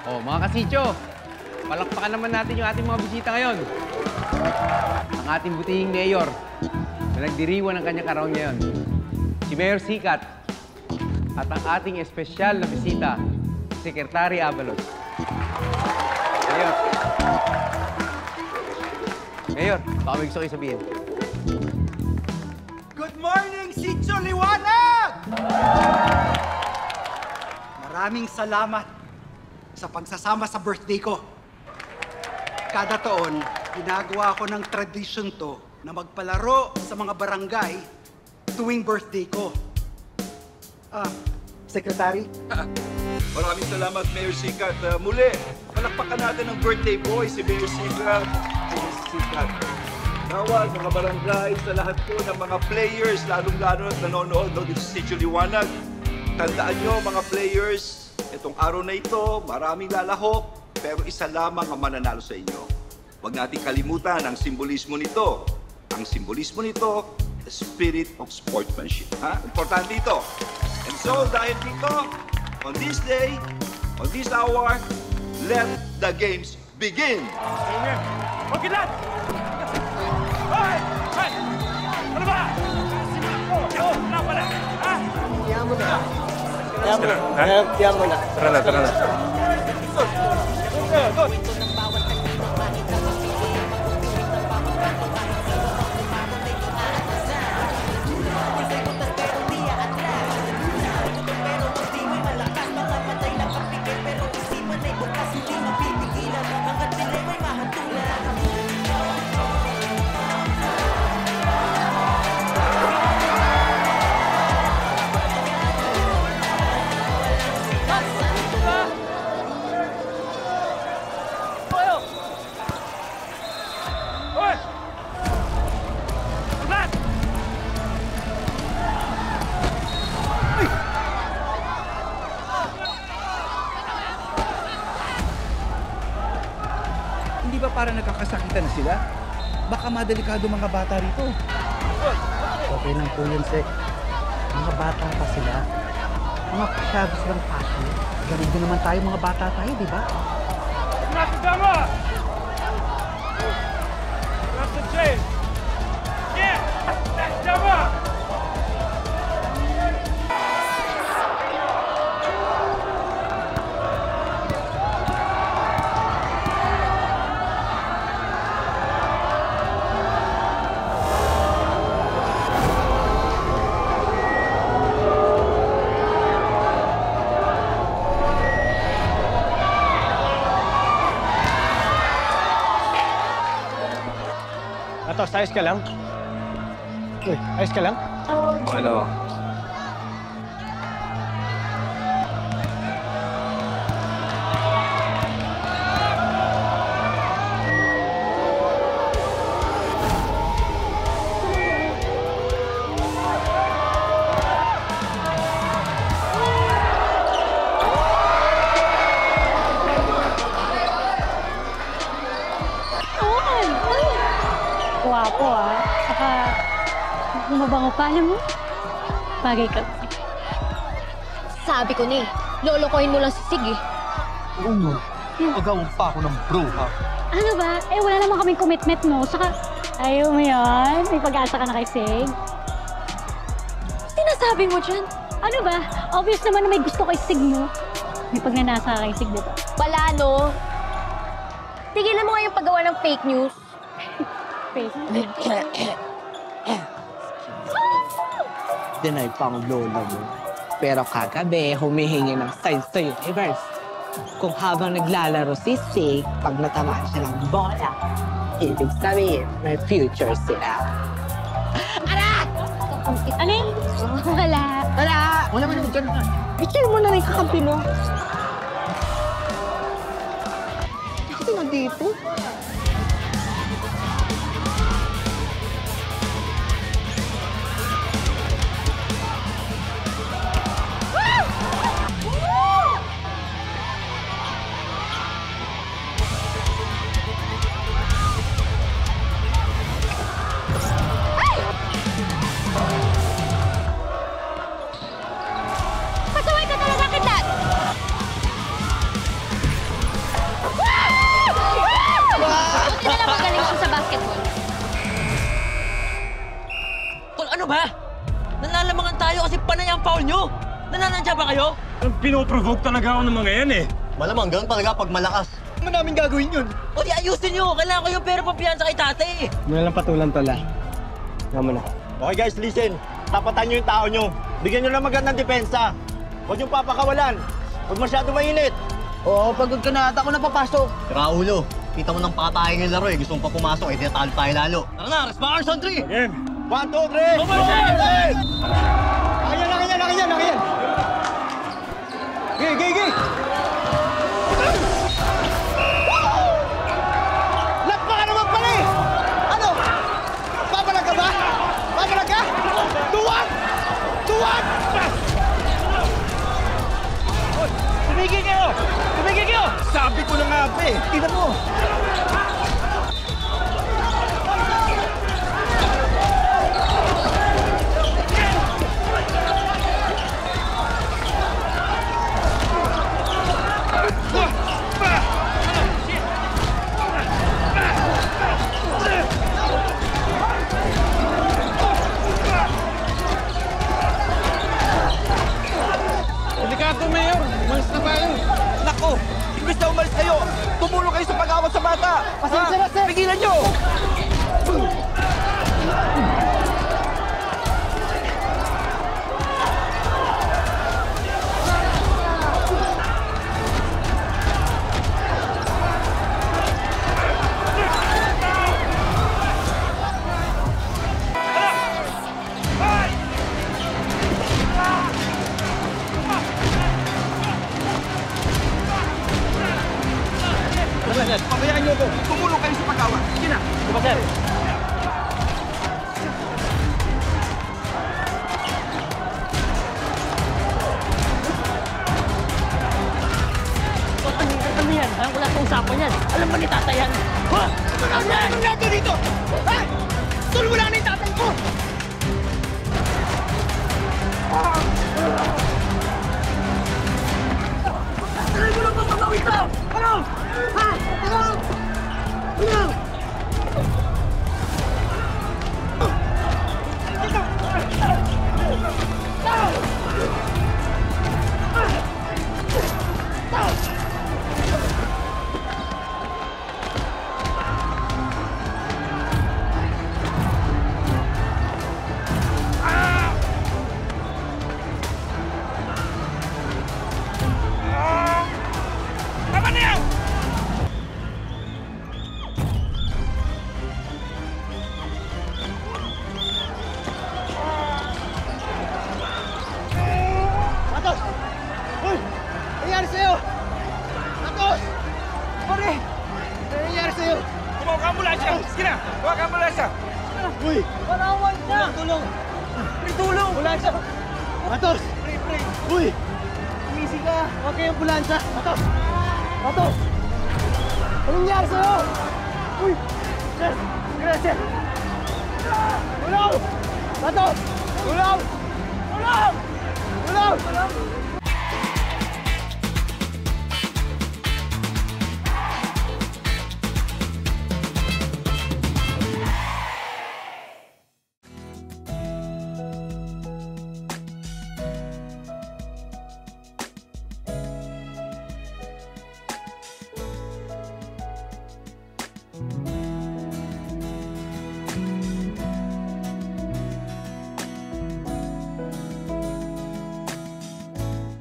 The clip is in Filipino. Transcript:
Oh, mga kasityo, palakpakan naman natin yung ating mga bisita ngayon. Ang ating butihing mayor na nagdiriwan ng kanyang araw ngayon, si Mayor Sikat, at ang ating espesyal na bisita, Secretary Abalos. Mayor. Mayor, baka may gusto kayo sabihin. Good morning, Sitio Liwanag! Maraming salamat sa pagsasama sa birthday ko. Kada taon, ginagawa ko ng tradition to na magpalaro sa mga barangay tuwing birthday ko. Secretary? Maraming salamat, Mayor Sikat. Muli, palakpakan natin ang birthday boy, si Mayor Sikat. Mayor Sikat. Nawal, mga barangay, sa lahat po ng mga players, lalong-lalo at nanonood dito sa Sitio Liwanag. Tandaan nyo, mga players, itong araw na ito, maraming lalahok, pero isa lamang ang mananalo sa inyo. Huwag natin kalimutan ang simbolismo nito. Ang simbolismo nito, the spirit of sportsmanship. Importante ito. And so, dahil dito, on this day, on this hour, let the games begin! Amen! Okay lang! Hoy! Hoy! Ano ba? Ako! Wala pala! Ha? Tiyan mo na. Tiyan mo na. Tara na, tara na. Hindi ba para nagkakasakitan na sila? Baka madelikado mga bata rito. Okay lang po yun, Sek. Mga bata pa sila. Mga pasyabos lang tayo. Ganun din naman tayo, mga bata tayo, di ba? Nakagama! That's the chain! Yeah! Nakagama! Atos, ayos ka lang? Uy, ayos ka lang? Ano? Guwapo Saka, mabango pa, alam mo? Bagay ka. Sabi ko ni, lolokohin mo lang si Sig eh. Oo, magawang pa ako ng bruha. Ano ba? Wala naman kaming commitment mo. Saka, ayaw mo yan? May pag-asa ka na kay Sig? Sinasabi mo dyan? Ano ba? Obvious naman na may gusto kay Sig mo. May pagnanasa ka kay Sig, diba? Wala, no? Tigilan mo nga yung paggawa ng fake news. Dinay pa ang lola mo. Pero kagabi, humihingi ng sign sa universe. Kung habang naglalaro si Sig, pag natamaan siya ng bola, ibig sabihin, may future sila. Anak! Ano yun? Wala. Wala! Wala man naman dyan. Picture mo na rin kakampi mo. Kasi na dito. Nalalamangan tayo kasi panay ang foul nyo! Nananadya ba kayo? Pinoprovoke talaga ako ng mga yan eh. Malamang ganun talaga pag malakas. Ano namin gagawin yun? O di ayusin nyo! Kailangan ko yung pera pampiyansa kay tate! Muna lang patulan to la. Nga na. Okay guys, listen. Tapatan nyo yung tao nyo. Bigyan nyo ng magandang depensa. Huwag yung papakawalan. Huwag masyado mainit. Oo, pagod ka na ata ako napapasok. Raulo, kita mo ng patayang yung laro eh. Gusto mo pa pumasok eh, tinatalo tayo lalo. Tara na, Resparks on 3! Game! 1, 2, 3! Nakayan! Gigi! Lakpa ka naman pala eh! Ano? Papalag ka ba? Papalag ka? Tuwag! Tumigil kayo! Sabi ko na nga ba eh! Tingnan mo! Delikado, Mayor. Umalis na tayo. Nako! Imbis na umalis kayo, tumulong kayo sa pag-awat sa bata! Pasensya na, sir! Pigilan nyo! Pabayaan niyo ako. Tumulong kayo sa pag-awat. Sige na. Diba, sir? Ano yan? Alam ko lang sa usapan yan. Alam ba ni tatay yan? Ha? Ano natin dito? Ha? Tulong mo lang na yung tatay ko! Alam mo lang ba pagawin to? Ano? Ha? Ano? Ano? Matos! Uy! Nangyari sa'yo? Matos! Pare! Ano nangyari sa'yo? Tumawag ka ambulansya! Sige na! Tumawag ka ambulansya! Uy! Parawan ka! Tulong! May tulong! Ambulansya! Matos! Uy! Umisi ka! Huwag kayong ambulansya! Matos! Matos! Ano nangyari sa'yo? Uy! Sir! Sir! Tulong! Matos! Tulong!